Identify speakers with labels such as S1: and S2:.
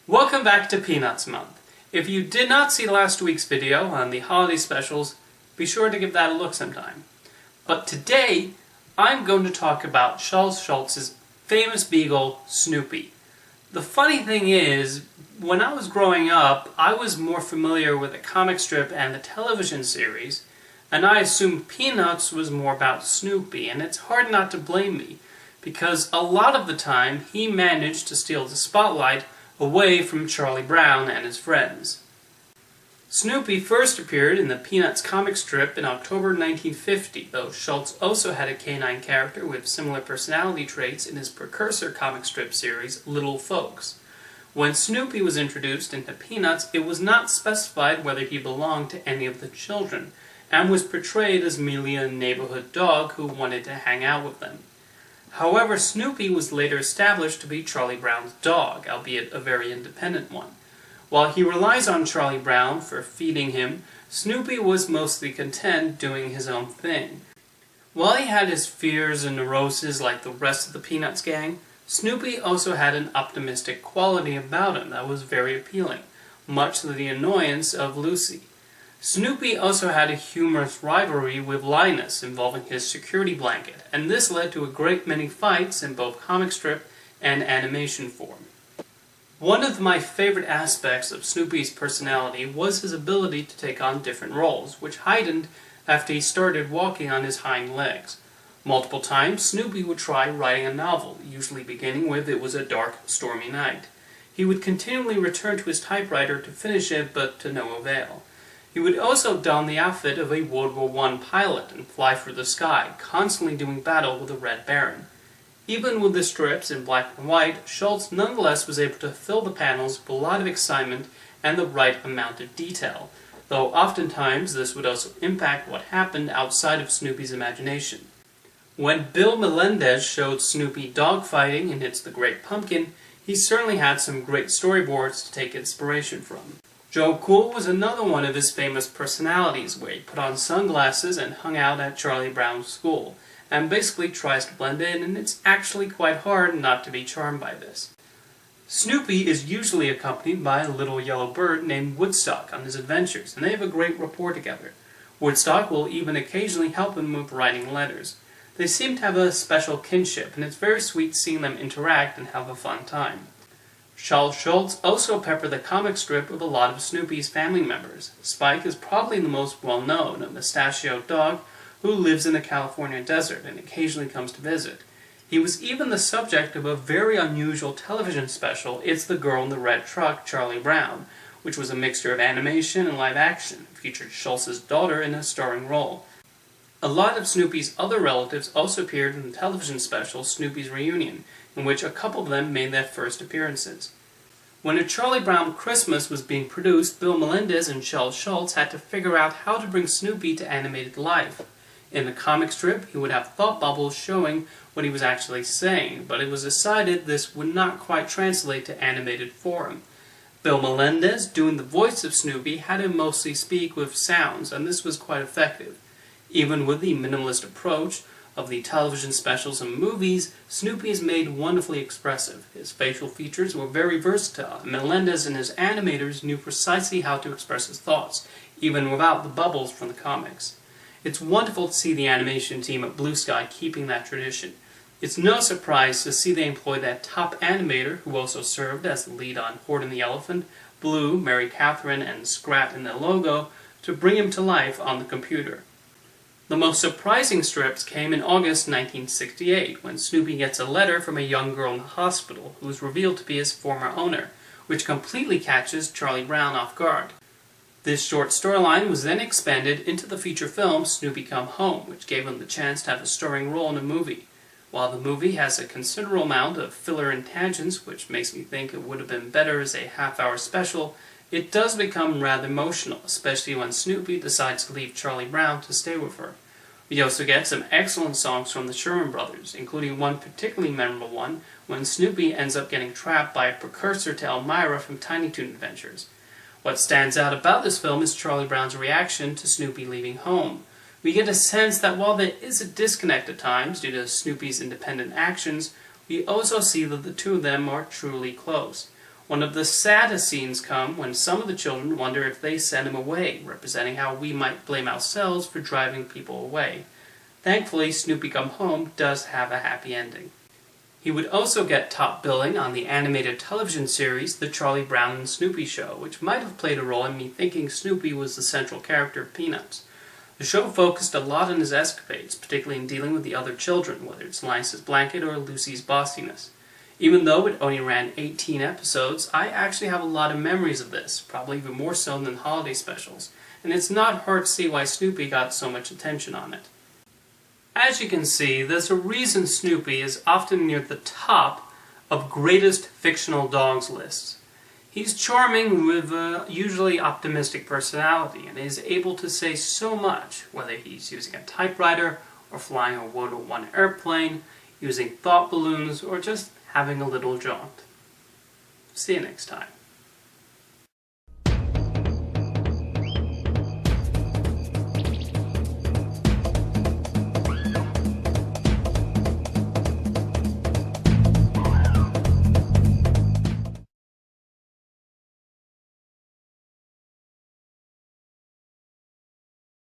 S1: Welcome back to Peanuts Month. If you did not see last week's video on the holiday specials, be sure to give that a look sometime. But today, I'm going to talk about Charles Schulz's famous beagle, Snoopy. The funny thing is, when I was growing up, I was more familiar with the comic strip and the television series, and I assumed Peanuts was more about Snoopy, and it's hard not to blame me, because a lot of the time he managed to steal the spotlight away from Charlie Brown and his friends. Snoopy first appeared in the Peanuts comic strip in October 1950, though Schulz also had a canine character with similar personality traits in his precursor comic strip series, Little Folks. When Snoopy was introduced into Peanuts, it was not specified whether he belonged to any of the children, and was portrayed as merely a neighborhood dog who wanted to hang out with them. However, Snoopy was later established to be Charlie Brown's dog, albeit a very independent one. While he relies on Charlie Brown for feeding him, Snoopy was mostly content doing his own thing. While he had his fears and neuroses like the rest of the Peanuts gang, Snoopy also had an optimistic quality about him that was very appealing, much to the annoyance of Lucy. Snoopy also had a humorous rivalry with Linus involving his security blanket, and this led to a great many fights in both comic strip and animation form. One of my favorite aspects of Snoopy's personality was his ability to take on different roles, which heightened after he started walking on his hind legs. Multiple times, Snoopy would try writing a novel, usually beginning with "It was a dark, stormy night." He would continually return to his typewriter to finish it, but to no avail. He would also don the outfit of a World War I pilot and fly through the sky, constantly doing battle with the Red Baron. Even with the strips in black and white, Schulz nonetheless was able to fill the panels with a lot of excitement and the right amount of detail, though oftentimes this would also impact what happened outside of Snoopy's imagination. When Bill Melendez showed Snoopy dogfighting in It's the Great Pumpkin, he certainly had some great storyboards to take inspiration from. Joe Cool was another one of his famous personalities, where he put on sunglasses and hung out at Charlie Brown's school, and basically tries to blend in, and it's actually quite hard not to be charmed by this. Snoopy is usually accompanied by a little yellow bird named Woodstock on his adventures, and they have a great rapport together. Woodstock will even occasionally help him with writing letters. They seem to have a special kinship, and it's very sweet seeing them interact and have a fun time. Charles Schulz also peppered the comic strip with a lot of Snoopy's family members. Spike is probably the most well-known, a mustachioed dog who lives in the California desert and occasionally comes to visit. He was even the subject of a very unusual television special, It's the Girl in the Red Truck, Charlie Brown, which was a mixture of animation and live action. It featured Schulz's daughter in a starring role. A lot of Snoopy's other relatives also appeared in the television special Snoopy's Reunion, in which a couple of them made their first appearances. When A Charlie Brown Christmas was being produced, Bill Melendez and Charles Schulz had to figure out how to bring Snoopy to animated life. In the comic strip, he would have thought bubbles showing what he was actually saying, but it was decided this would not quite translate to animated form. Bill Melendez, doing the voice of Snoopy, had him mostly speak with sounds, and this was quite effective. Even with the minimalist approach of the television specials and movies, Snoopy is made wonderfully expressive. His facial features were very versatile, and Melendez and his animators knew precisely how to express his thoughts, even without the bubbles from the comics. It's wonderful to see the animation team at Blue Sky keeping that tradition. It's no surprise to see they employ that top animator, who also served as the lead on Horde and the Elephant, Blue, Mary Catherine, and Scrat in their logo, to bring him to life on the computer. The most surprising strips came in August 1968, when Snoopy gets a letter from a young girl in the hospital, who is revealed to be his former owner, which completely catches Charlie Brown off guard. This short storyline was then expanded into the feature film Snoopy Come Home, which gave him the chance to have a starring role in a movie. While the movie has a considerable amount of filler and tangents, which makes me think it would have been better as a half-hour special, it does become rather emotional, especially when Snoopy decides to leave Charlie Brown to stay with her. We also get some excellent songs from the Sherman Brothers, including one particularly memorable one when Snoopy ends up getting trapped by a precursor to Elmira from Tiny Toon Adventures. What stands out about this film is Charlie Brown's reaction to Snoopy leaving home. We get a sense that while there is a disconnect at times due to Snoopy's independent actions, we also see that the two of them are truly close. One of the saddest scenes come when some of the children wonder if they send him away, representing how we might blame ourselves for driving people away. Thankfully, Snoopy Come Home does have a happy ending. He would also get top billing on the animated television series The Charlie Brown and Snoopy Show, which might have played a role in me thinking Snoopy was the central character of Peanuts. The show focused a lot on his escapades, particularly in dealing with the other children, whether it's Linus's blanket or Lucy's bossiness. Even though it only ran 18 episodes, I actually have a lot of memories of this, probably even more so than holiday specials, and it's not hard to see why Snoopy got so much attention on it. As you can see, there's a reason Snoopy is often near the top of greatest fictional dogs lists. He's charming with a usually optimistic personality and is able to say so much, whether he's using a typewriter or flying a one-to-one airplane, using thought balloons, or just having a little jaunt. See you next time.